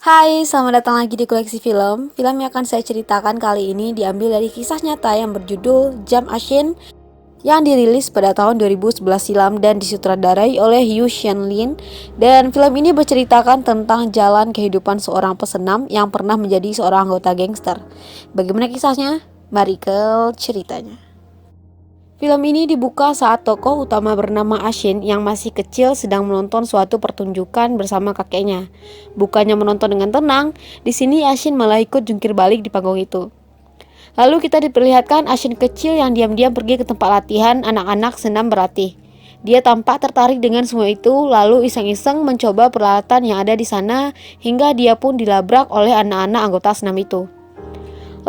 Hai, selamat datang lagi di Koleksi Film. Film yang akan saya ceritakan kali ini diambil dari kisah nyata yang berjudul Jam Ancient yang dirilis pada tahun 2011 silam dan disutradarai oleh Yu Xianlin. Dan film ini berceritakan tentang jalan kehidupan seorang pesenam yang pernah menjadi seorang anggota gangster. Bagaimana kisahnya? Mari ke ceritanya. Film ini dibuka saat tokoh utama bernama Ashin yang masih kecil sedang menonton suatu pertunjukan bersama kakeknya. Bukannya menonton dengan tenang, di sini Ashin malah ikut jungkir balik di panggung itu. Lalu kita diperlihatkan Ashin kecil yang diam-diam pergi ke tempat latihan anak-anak senam berlatih. Dia tampak tertarik dengan semua itu, lalu iseng-iseng mencoba peralatan yang ada di sana hingga dia pun dilabrak oleh anak-anak anggota senam itu.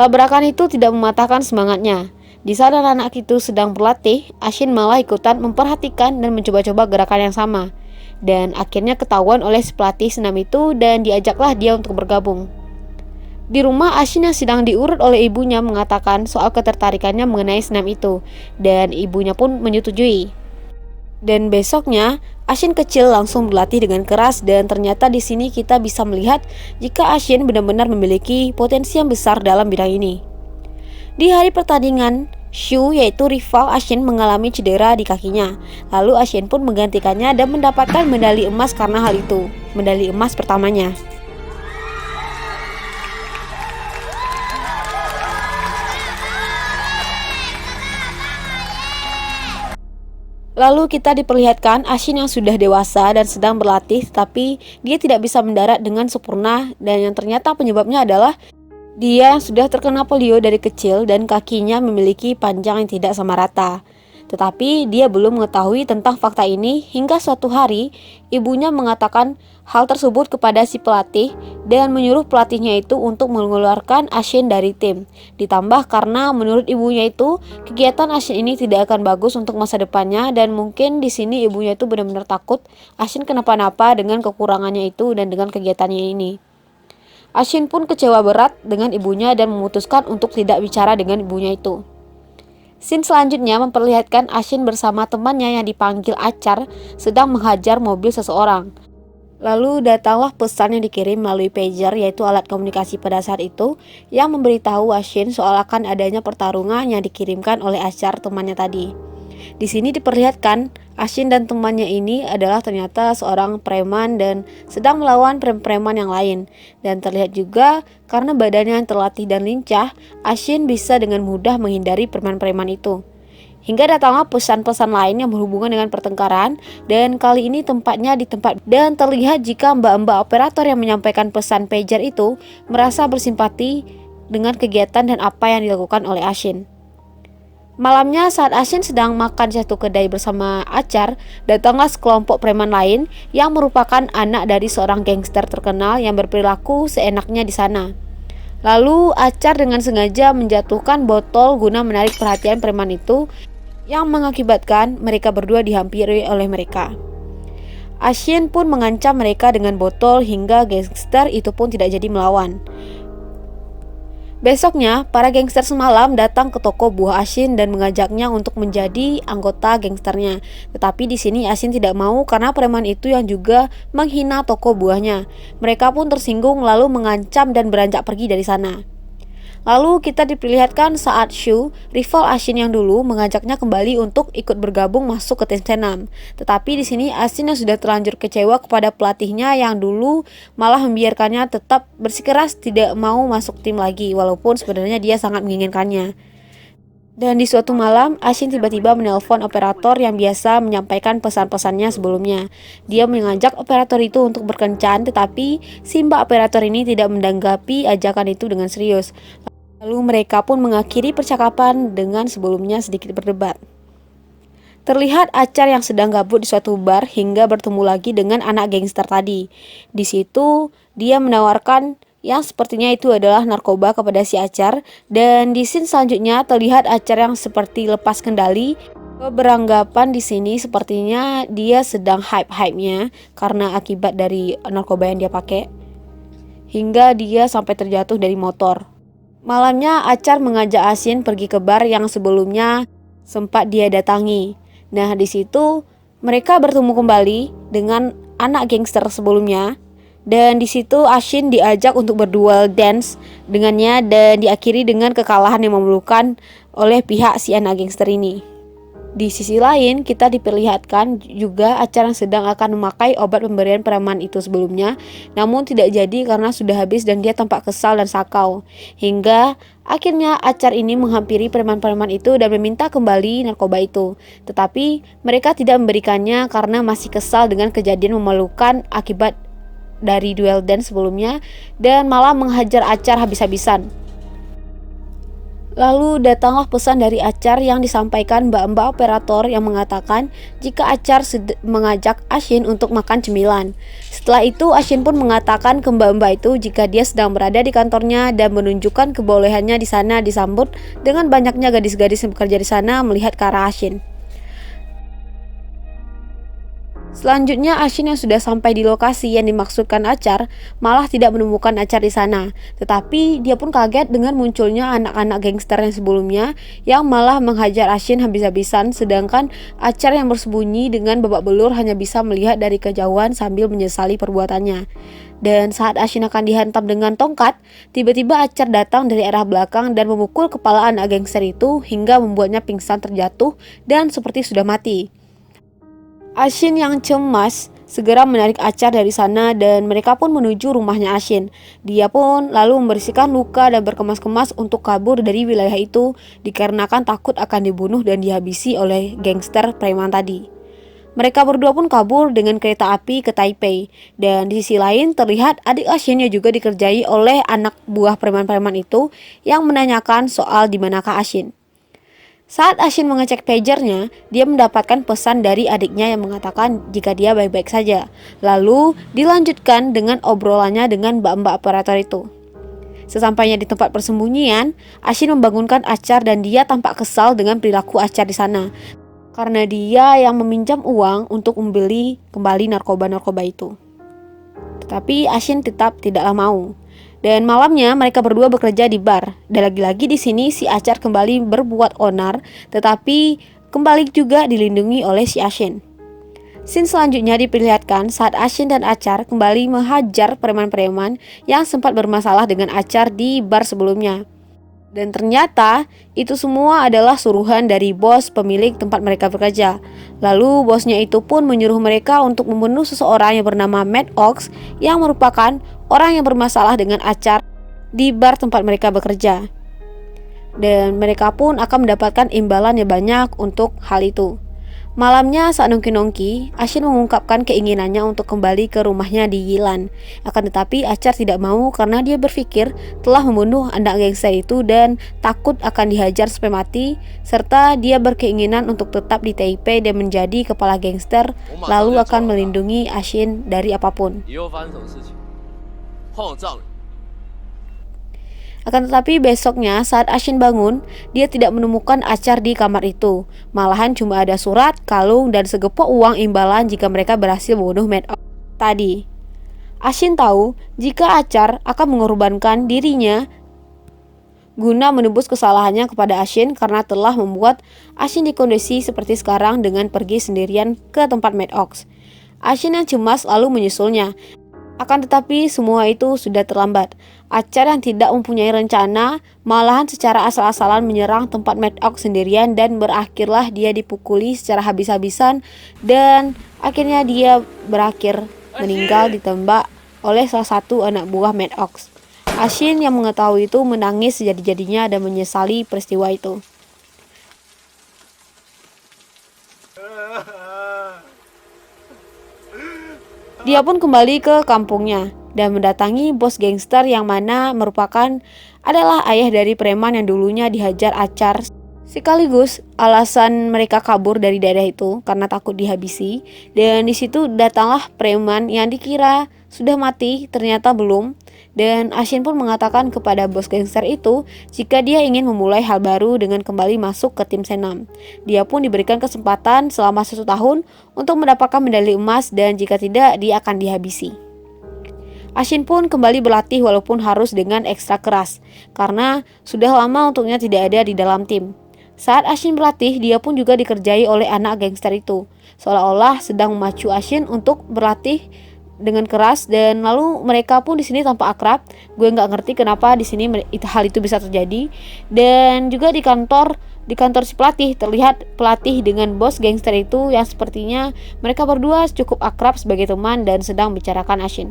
Labrakan itu tidak mematahkan semangatnya. Di saat anak itu sedang berlatih, Ashin malah ikutan memperhatikan dan mencoba-coba gerakan yang sama. Dan akhirnya ketahuan oleh si pelatih senam itu dan diajaklah dia untuk bergabung. Di rumah, Ashin yang sedang diurut oleh ibunya mengatakan soal ketertarikannya mengenai senam itu, dan ibunya pun menyetujui. Dan besoknya, Ashin kecil langsung berlatih dengan keras dan ternyata di sini kita bisa melihat jika Ashin benar-benar memiliki potensi yang besar dalam bidang ini. Di hari pertandingan, Shu yaitu rival Ashin mengalami cedera di kakinya. Lalu Ashin pun menggantikannya dan mendapatkan medali emas karena hal itu. Medali emas pertamanya. Lalu kita diperlihatkan Ashin yang sudah dewasa dan sedang berlatih, tapi dia tidak bisa mendarat dengan sempurna dan yang ternyata penyebabnya adalah dia sudah terkena polio dari kecil dan kakinya memiliki panjang yang tidak sama rata. Tetapi dia belum mengetahui tentang fakta ini hingga suatu hari ibunya mengatakan hal tersebut kepada si pelatih dan menyuruh pelatihnya itu untuk mengeluarkan Ashin dari tim. Ditambah karena menurut ibunya itu kegiatan Ashin ini tidak akan bagus untuk masa depannya dan mungkin di sini ibunya itu benar-benar takut Ashin kenapa-napa dengan kekurangannya itu dan dengan kegiatannya ini. Ashin pun kecewa berat dengan ibunya dan memutuskan untuk tidak bicara dengan ibunya itu. Scene selanjutnya memperlihatkan Ashin bersama temannya yang dipanggil Acar sedang menghajar mobil seseorang. Lalu datanglah pesan yang dikirim melalui pager yaitu alat komunikasi pada saat itu yang memberitahu Ashin soal akan adanya pertarungan yang dikirimkan oleh Acar temannya tadi. Di sini diperlihatkan Ashin dan temannya ini adalah ternyata seorang preman dan sedang melawan preman yang lain. Dan terlihat juga karena badannya yang terlatih dan lincah, Ashin bisa dengan mudah menghindari preman-preman itu. Hingga datanglah pesan-pesan lain yang berhubungan dengan pertengkaran dan kali ini tempatnya di tempat dan terlihat jika mbak-mbak operator yang menyampaikan pesan pager itu merasa bersimpati dengan kegiatan dan apa yang dilakukan oleh Ashin. Malamnya saat Ashin sedang makan satu kedai bersama Acar, datanglah sekelompok preman lain yang merupakan anak dari seorang gangster terkenal yang berperilaku seenaknya di sana. Lalu Acar dengan sengaja menjatuhkan botol guna menarik perhatian preman itu yang mengakibatkan mereka berdua dihampiri oleh mereka. Ashin pun mengancam mereka dengan botol hingga gangster itu pun tidak jadi melawan. Besoknya, para gangster semalam datang ke toko buah Ashin dan mengajaknya untuk menjadi anggota gangsternya. Tetapi di sini Ashin tidak mau karena preman itu yang juga menghina toko buahnya. Mereka pun tersinggung lalu mengancam dan beranjak pergi dari sana. Lalu kita diperlihatkan saat Shu, rival Ashin yang dulu, mengajaknya kembali untuk ikut bergabung masuk ke tim senam. Tetapi di sini Ashin yang sudah terlanjur kecewa kepada pelatihnya yang dulu malah membiarkannya tetap bersikeras tidak mau masuk tim lagi walaupun sebenarnya dia sangat menginginkannya. Dan di suatu malam, Ashin tiba-tiba menelpon operator yang biasa menyampaikan pesan-pesannya sebelumnya. Dia mengajak operator itu untuk berkencan, tetapi si mbak operator ini tidak menanggapi ajakan itu dengan serius. Lalu mereka pun mengakhiri percakapan dengan sebelumnya sedikit berdebat. Terlihat Acar yang sedang gabut di suatu bar hingga bertemu lagi dengan anak gangster tadi. Di situ dia menawarkan yang sepertinya itu adalah narkoba kepada si Acar dan di scene selanjutnya terlihat Acar yang seperti lepas kendali. Beranggapan di sini sepertinya dia sedang hype-hypenya karena akibat dari narkoba yang dia pakai hingga dia sampai terjatuh dari motor. Malamnya Acar mengajak Ashin pergi ke bar yang sebelumnya sempat dia datangi. Nah, di situ mereka bertemu kembali dengan anak gangster sebelumnya Dan di situ Ashin diajak untuk berduel dance dengannya dan diakhiri dengan kekalahan yang memalukan oleh pihak si anak gangster ini. Di sisi lain, kita diperlihatkan juga Achar yang sedang akan memakai obat pemberian preman itu sebelumnya, namun tidak jadi karena sudah habis dan dia tampak kesal dan sakau. Hingga akhirnya Achar ini menghampiri preman-preman itu dan meminta kembali narkoba itu. Tetapi mereka tidak memberikannya karena masih kesal dengan kejadian memalukan akibat dari duel dance sebelumnya dan malah menghajar Achar habis-habisan. Lalu datanglah pesan dari Achar yang disampaikan mbak-mbak operator yang mengatakan jika Achar mengajak Ashin untuk makan cemilan. Setelah itu Ashin pun mengatakan ke mbak-mbak itu jika dia sedang berada di kantornya dan menunjukkan kebolehannya di sana disambut dengan banyaknya gadis-gadis yang bekerja di sana melihat ke arah Ashin. Selanjutnya Ashin yang sudah sampai di lokasi yang dimaksudkan Achar malah tidak menemukan Achar di sana. Tetapi dia pun kaget dengan munculnya anak-anak gangster yang sebelumnya yang malah menghajar Ashin habis-habisan, sedangkan Achar yang bersembunyi dengan babak belur hanya bisa melihat dari kejauhan sambil menyesali perbuatannya. Dan saat Ashin akan dihantam dengan tongkat, tiba-tiba Achar datang dari arah belakang dan memukul kepala anak gangster itu hingga membuatnya pingsan terjatuh dan seperti sudah mati. Ashin yang cemas segera menarik Achar dari sana dan mereka pun menuju rumahnya Ashin. Dia pun lalu membersihkan luka dan berkemas-kemas untuk kabur dari wilayah itu dikarenakan takut akan dibunuh dan dihabisi oleh gangster preman tadi. Mereka berdua pun kabur dengan kereta api ke Taipei. Dan di sisi lain terlihat adik Ashin yang juga dikerjai oleh anak buah preman-preman itu yang menanyakan soal di manakah Ashin. Saat Ashin mengecek pagernya, dia mendapatkan pesan dari adiknya yang mengatakan jika dia baik-baik saja. Lalu dilanjutkan dengan obrolannya dengan mbak-mbak operator itu. Sesampainya di tempat persembunyian, Ashin membangunkan Achar dan dia tampak kesal dengan perilaku Achar di sana. Karena dia yang meminjam uang untuk membeli kembali narkoba-narkoba itu. Tetapi Ashin tetap tidaklah mau. Dan malamnya mereka berdua bekerja di bar. Dan lagi-lagi di sini si Achar kembali berbuat onar, tetapi kembali juga dilindungi oleh si Ashin. Scene selanjutnya diperlihatkan saat Ashin dan Achar kembali menghajar preman-preman yang sempat bermasalah dengan Achar di bar sebelumnya. Dan ternyata itu semua adalah suruhan dari bos pemilik tempat mereka bekerja. Lalu bosnya itu pun menyuruh mereka untuk membunuh seseorang yang bernama Mad Ox yang merupakan orang yang bermasalah dengan Achar di bar tempat mereka bekerja. Dan mereka pun akan mendapatkan imbalan yang banyak untuk hal itu. Malamnya saat nongki-nongki, Ashin mengungkapkan keinginannya untuk kembali ke rumahnya di Yilan. Akan tetapi Achar tidak mau karena dia berpikir telah membunuh anak gangster itu dan takut akan dihajar sampai mati, serta dia berkeinginan untuk tetap di Taipei dan menjadi kepala gangster, lalu akan melindungi Ashin dari apapun. Akan tetapi besoknya saat Ashin bangun, dia tidak menemukan Achar di kamar itu. Malahan cuma ada surat, kalung, dan segepok uang imbalan jika mereka berhasil membunuh Mad Ox tadi. Ashin tahu jika Achar akan mengorbankan dirinya guna menebus kesalahannya kepada Ashin karena telah membuat Ashin di kondisi seperti sekarang dengan pergi sendirian ke tempat Mad Ox. Ashin yang cemas lalu menyusulnya. Akan tetapi semua itu sudah terlambat. Achar yang tidak mempunyai rencana malahan secara asal-asalan menyerang tempat Mad Ox sendirian dan berakhirlah dia dipukuli secara habis-habisan dan akhirnya dia berakhir meninggal ditembak oleh salah satu anak buah Mad Ox. Ashin yang mengetahui itu menangis sejadi-jadinya dan menyesali peristiwa itu. Dia pun kembali ke kampungnya dan mendatangi bos gangster yang mana merupakan adalah ayah dari preman yang dulunya dihajar Achar. Sekaligus alasan mereka kabur dari daerah itu karena takut dihabisi. Dan di situ datanglah preman yang dikira sudah mati, ternyata belum. Dan Ashin pun mengatakan kepada bos gangster itu jika dia ingin memulai hal baru dengan kembali masuk ke tim Senam. Dia pun diberikan kesempatan selama 1 tahun untuk mendapatkan medali emas dan jika tidak dia akan dihabisi. Ashin pun kembali berlatih walaupun harus dengan ekstra keras karena sudah lama untuknya tidak ada di dalam tim. Saat Ashin berlatih, dia pun juga dikerjai oleh anak gangster itu, seolah-olah sedang memacu Ashin untuk berlatih dengan keras, dan lalu mereka pun di sini tampak akrab. Gue nggak ngerti kenapa di sini hal itu bisa terjadi. Dan juga di kantor si pelatih, terlihat pelatih dengan bos gangster itu yang sepertinya mereka berdua cukup akrab sebagai teman dan sedang bicarakan Ashin.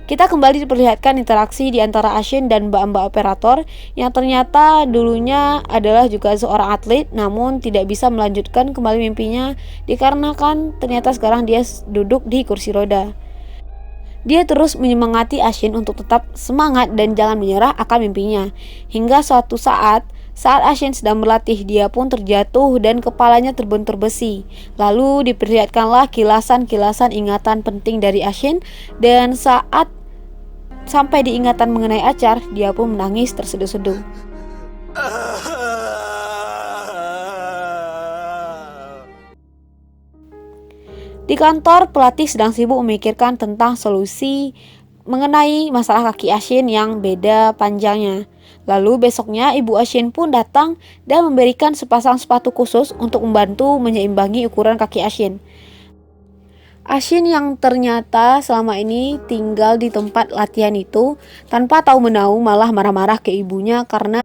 Kita kembali diperlihatkan interaksi di antara Ashin dan mbak-mbak operator yang ternyata dulunya adalah juga seorang atlet, namun tidak bisa melanjutkan kembali mimpinya dikarenakan ternyata sekarang dia duduk di kursi roda. Dia terus menyemangati Ashin untuk tetap semangat dan jangan menyerah akan mimpinya. Hingga suatu saat Ashin sedang berlatih, dia pun terjatuh dan kepalanya terbentur besi. Lalu diperlihatkanlah kilasan-kilasan ingatan penting dari Ashin, dan saat sampai diingatan mengenai Achar, dia pun menangis terseduh-seduh. Di kantor, pelatih sedang sibuk memikirkan tentang solusi mengenai masalah kaki Ashin yang beda panjangnya. Lalu besoknya ibu Ashin pun datang dan memberikan sepasang sepatu khusus untuk membantu menyeimbangi ukuran kaki Ashin. Ashin yang ternyata selama ini tinggal di tempat latihan itu tanpa tahu menahu malah marah-marah ke ibunya karena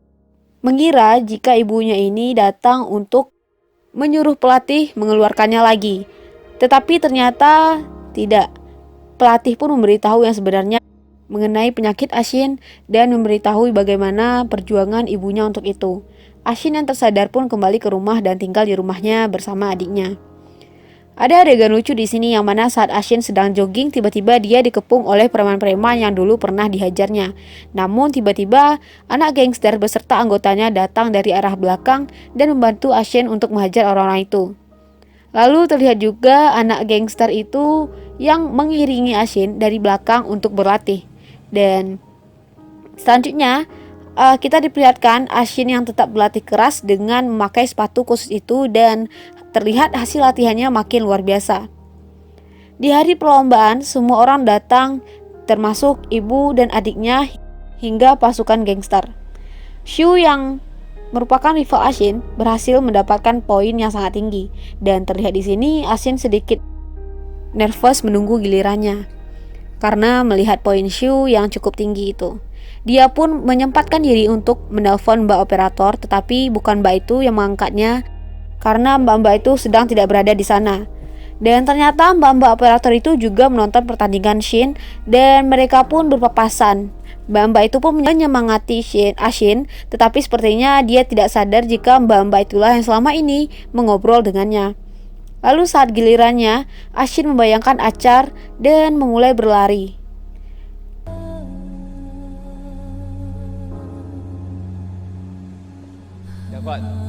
mengira jika ibunya ini datang untuk menyuruh pelatih mengeluarkannya lagi. Tetapi ternyata tidak. Pelatih pun memberitahu yang sebenarnya mengenai penyakit Ashin dan memberitahu bagaimana perjuangan ibunya untuk itu. Ashin yang tersadar pun kembali ke rumah dan tinggal di rumahnya bersama adiknya. Ada adegan lucu di sini yang mana saat Ashin sedang jogging, tiba-tiba dia dikepung oleh preman-preman yang dulu pernah dihajarnya. Namun tiba-tiba anak gangster beserta anggotanya datang dari arah belakang dan membantu Ashin untuk menghajar orang-orang itu. Lalu terlihat juga anak gangster itu yang mengiringi Ashin dari belakang untuk berlatih. Dan selanjutnya kita diperlihatkan Ashin yang tetap berlatih keras dengan memakai sepatu khusus itu, dan terlihat hasil latihannya makin luar biasa. Di hari perlombaan, semua orang datang, termasuk ibu dan adiknya hingga pasukan gangster. Shu yang merupakan rival Ashin berhasil mendapatkan poin yang sangat tinggi, dan terlihat di sini Ashin sedikit nervous menunggu gilirannya karena melihat poin Shu yang cukup tinggi itu. Dia pun menyempatkan diri untuk menelpon mbak operator, tetapi bukan mbak itu yang mengangkatnya karena mbak-mbak itu sedang tidak berada di sana. Dan ternyata mbak-mbak operator itu juga menonton pertandingan Shin dan mereka pun berpapasan. Mbak-mbak itu pun menyemangati Ashin, tetapi sepertinya dia tidak sadar jika mbak-mbak itulah yang selama ini mengobrol dengannya. Lalu saat gilirannya, Ashin membayangkan Achar dan memulai berlari. Dapat.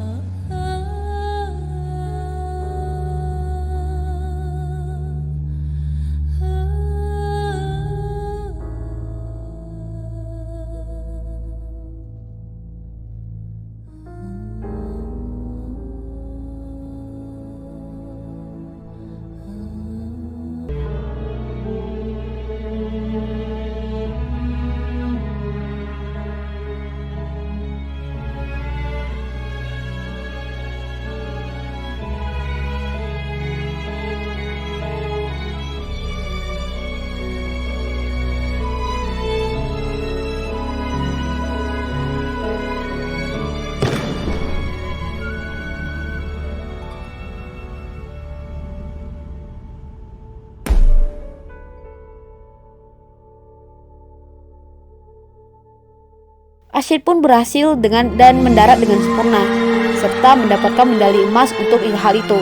Ashin pun berhasil dan mendarat dengan sempurna, serta mendapatkan medali emas untuk hal itu.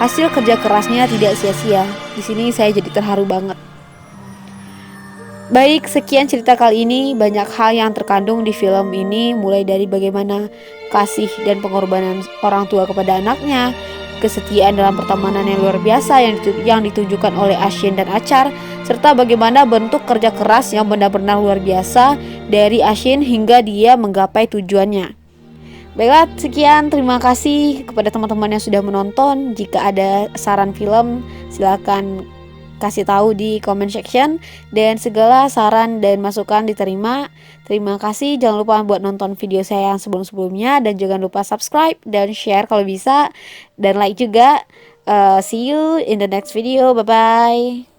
Hasil kerja kerasnya tidak sia-sia. Di sini saya jadi terharu banget. Baik, sekian cerita kali ini. Banyak hal yang terkandung di film ini, mulai dari bagaimana kasih dan pengorbanan orang tua kepada anaknya, kesetiaan dalam pertemanan yang luar biasa yang ditunjukkan oleh Ashin dan Achar, serta bagaimana bentuk kerja keras yang benar-benar luar biasa dari Ashin hingga dia menggapai tujuannya. Baiklah, sekian, terima kasih kepada teman-teman yang sudah menonton. Jika ada saran film, silakan kasih tahu di comment section, dan segala saran dan masukan diterima. Terima kasih, jangan lupa buat nonton video saya yang sebelum-sebelumnya, dan jangan lupa subscribe dan share kalau bisa, dan like juga. See you in the next video, bye bye.